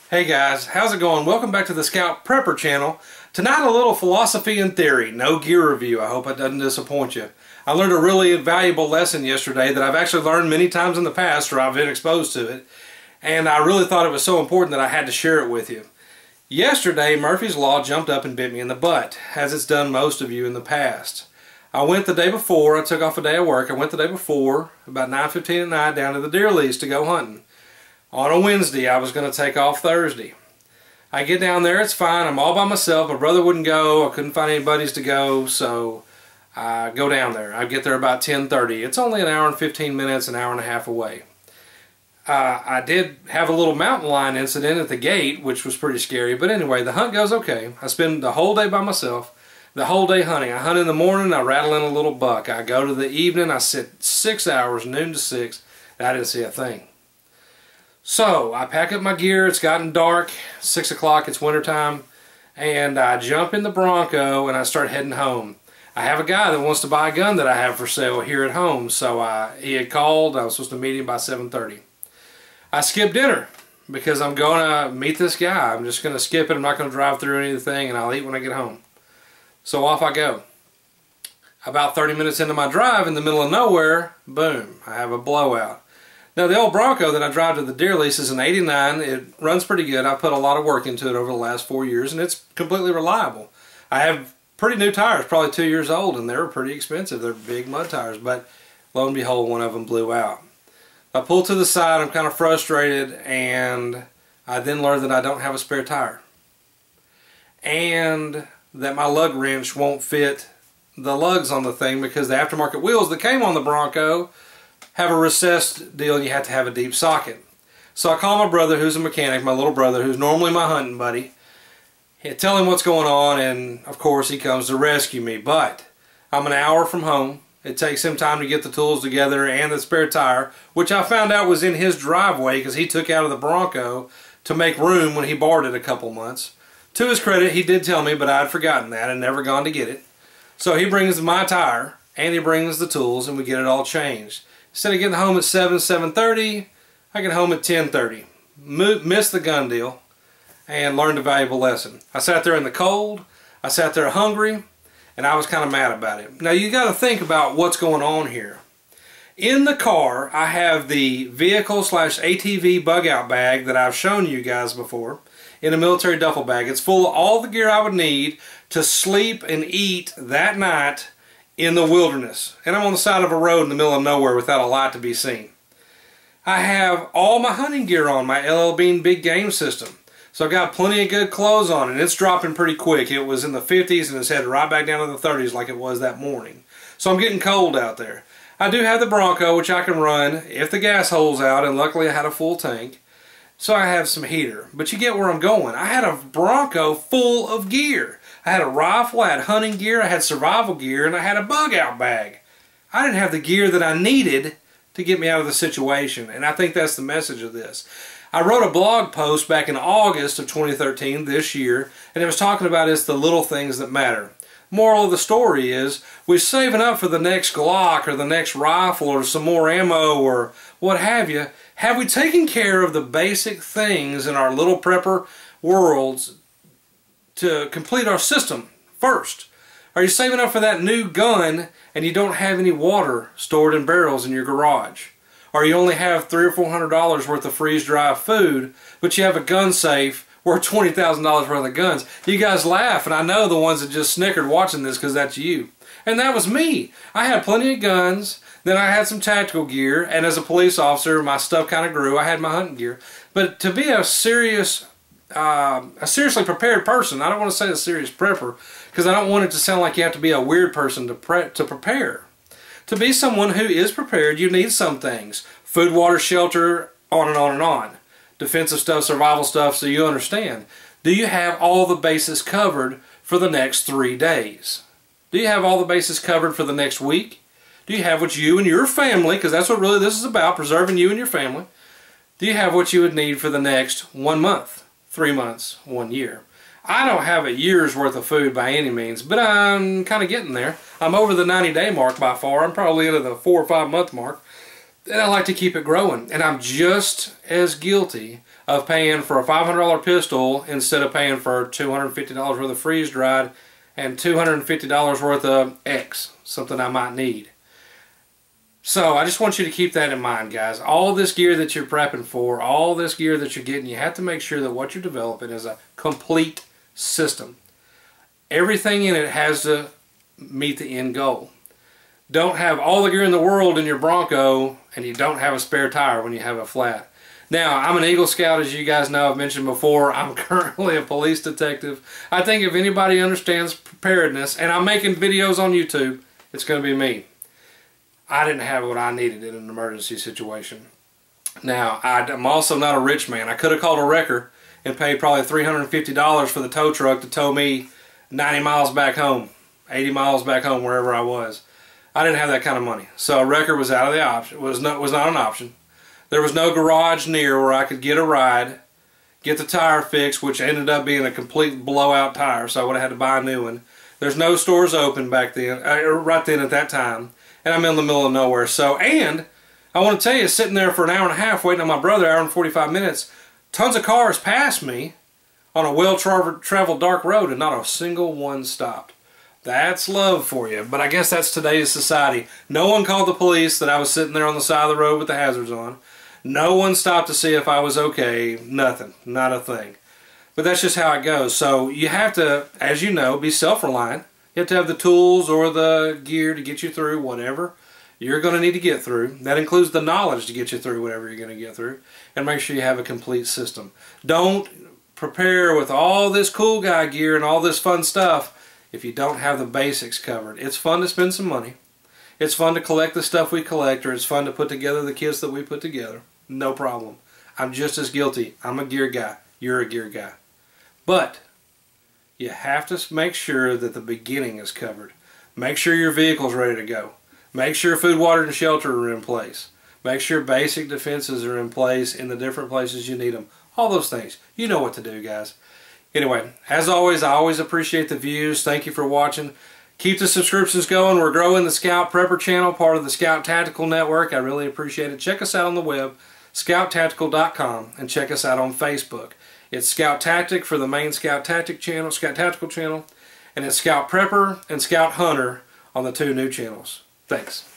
Hey guys, how's it going? Welcome back to the Scout Prepper channel. Tonight a little philosophy and theory, no gear review. I hope it doesn't disappoint you. I learned a really valuable lesson yesterday that I've actually learned many times in the past, or I've been exposed to it, and I really thought it was so important that I had to share it with you. Yesterday, Murphy's Law jumped up and bit me in the butt, as it's done most of you in the past. I went the day before, I took off a day of work, I went the day before, about 9:15 at night, down to the deer lease to go hunting. On a Wednesday, I was going to take off Thursday. I get down there, it's fine, I'm all by myself, my brother wouldn't go, I couldn't find any buddies to go, so I go down there. I get there about 10:30. It's only an hour and 15 minutes, an hour and a half away. I did have a little mountain lion incident at the gate, which was pretty scary, but anyway, the hunt goes okay. I spend the whole day by myself, the whole day hunting. I hunt in the morning, I rattle in a little buck. I go to the evening, I sit 6 hours, noon to 6, and I didn't see a thing. So I pack up my gear, it's gotten dark, 6 o'clock, it's winter time, and I jump in the Bronco and I start heading home. I have a guy that wants to buy a gun that I have for sale here at home, so he had called, I was supposed to meet him by 7:30. I skipped dinner because I'm going to meet this guy. I'm just going to skip it, I'm not going to drive through anything, and I'll eat when I get home. So off I go. About 30 minutes into my drive, in the middle of nowhere, boom, I have a blowout. Now the old Bronco that I drive to the deer lease is an 89. It runs pretty good. I put a lot of work into it over the last 4 years and it's completely reliable. I have pretty new tires, probably 2 years old, and they're pretty expensive. They're big mud tires, but lo and behold, one of them blew out. I pull to the side, I'm kind of frustrated, and I then learn that I don't have a spare tire. And that my lug wrench won't fit the lugs on the thing because the aftermarket wheels that came on the Bronco have a recessed deal and you have to have a deep socket. So I call my brother, who's a mechanic, my little brother, who's normally my hunting buddy. I tell him what's going on, and of course he comes to rescue me. But I'm an hour from home. It takes him time to get the tools together and the spare tire, which I found out was in his driveway because he took out of the Bronco to make room when he borrowed it a couple months. To his credit, he did tell me, but I had forgotten that and never gone to get it. So he brings my tire and he brings the tools and we get it all changed. Instead of getting home at 7:30, I get home at 10:30. Missed the gun deal and learned a valuable lesson. I sat there in the cold, I sat there hungry, and I was kind of mad about it. Now you got to think about what's going on here. In the car, I have the vehicle/ATV bug out bag that I've shown you guys before in a military duffel bag. It's full of all the gear I would need to sleep and eat that night in the wilderness. And I'm on the side of a road in the middle of nowhere without a light to be seen. I have all my hunting gear on, my LL Bean big game system. So I've got plenty of good clothes on, and it's dropping pretty quick. It was in the 50s and it's headed right back down to the 30s like it was that morning. So I'm getting cold out there. I do have the Bronco, which I can run if the gas holds out, and luckily I had a full tank. So I have some heater. But you get where I'm going. I had a Bronco full of gear. I had a rifle, I had hunting gear, I had survival gear, and I had a bug out bag. I didn't have the gear that I needed to get me out of the situation, and I think that's the message of this. I wrote a blog post back in August of 2013, this year, and it was talking about it's the little things that matter. Moral of the story is, we're saving up for the next Glock or the next rifle or some more ammo or what have you. Have we taken care of the basic things in our little prepper worlds to complete our system first? Are you saving up for that new gun and you don't have any water stored in barrels in your garage? Or you only have $300 or $400 worth of freeze-dried food, but you have a gun safe worth $20,000 worth of guns? You guys laugh, and I know the ones that just snickered watching this because that's you. And that was me. I had plenty of guns, then I had some tactical gear, and as a police officer my stuff kind of grew. I had my hunting gear. But to be a seriously prepared person, I don't want to say a serious prepper because I don't want it to sound like you have to be a weird person to prepare. To be someone who is prepared, you need some things. Food, water, shelter, on and on and on. Defensive stuff, survival stuff, so you understand. Do you have all the bases covered for the next 3 days? Do you have all the bases covered for the next week? Do you have what you and your family, because that's what really this is about, preserving you and your family. Do you have what you would need for the next 1 month, 3 months, 1 year? I don't have a year's worth of food by any means, but I'm kind of getting there. I'm over the 90-day mark by far. I'm probably into the 4 or 5 month mark. And I like to keep it growing. And I'm just as guilty of paying for a $500 pistol instead of paying for $250 worth of freeze-dried and $250 worth of X, something I might need. So I just want you to keep that in mind, guys. All this gear that you're prepping for, all this gear that you're getting, you have to make sure that what you're developing is a complete system. Everything in it has to meet the end goal. Don't have all the gear in the world in your Bronco and you don't have a spare tire when you have a flat. Now, I'm an Eagle Scout, as you guys know, I've mentioned before. I'm currently a police detective. I think if anybody understands preparedness, and I'm making videos on YouTube, it's going to be me. I didn't have what I needed in an emergency situation. Now, I'm also not a rich man. I could have called a wrecker and paid probably $350 for the tow truck to tow me 90 miles back home, 80 miles back home, wherever I was. I didn't have that kind of money. So a wrecker was out of the option. Was not an option. There was no garage near where I could get a ride, get the tire fixed, which ended up being a complete blowout tire, so I would have had to buy a new one. There's no stores open back then, right then at that time, and I'm in the middle of nowhere. So, and I want to tell you, sitting there for an hour and a half waiting on my brother, hour and 45 minutes, tons of cars passed me on a well-traveled dark road, and not a single one stopped. That's love for you, but I guess that's today's society. No one called the police that I was sitting there on the side of the road with the hazards on. No one stopped to see if I was okay. Nothing. Not a thing. But that's just how it goes. So you have to, as you know, be self-reliant. You have to have the tools or the gear to get you through whatever you're going to need to get through. That includes the knowledge to get you through whatever you're going to get through. And make sure you have a complete system. Don't prepare with all this cool guy gear and all this fun stuff if you don't have the basics covered. It's fun to spend some money. It's fun to collect the stuff we collect, or it's fun to put together the kits that we put together. No problem. I'm just as guilty. I'm a gear guy. You're a gear guy. But you have to make sure that the beginning is covered. Make sure your vehicle's ready to go. Make sure food, water, and shelter are in place. Make sure basic defenses are in place in the different places you need them. All those things. You know what to do, guys. Anyway, as always, I always appreciate the views. Thank you for watching. Keep the subscriptions going. We're growing the Scout Prepper channel, part of the Scout Tactical Network. I really appreciate it. Check us out on the web, scouttactical.com, and check us out on Facebook. It's Scout Tactic for the main Scout Tactic channel, Scout Tactical channel, and it's Scout Prepper and Scout Hunter on the two new channels. Thanks.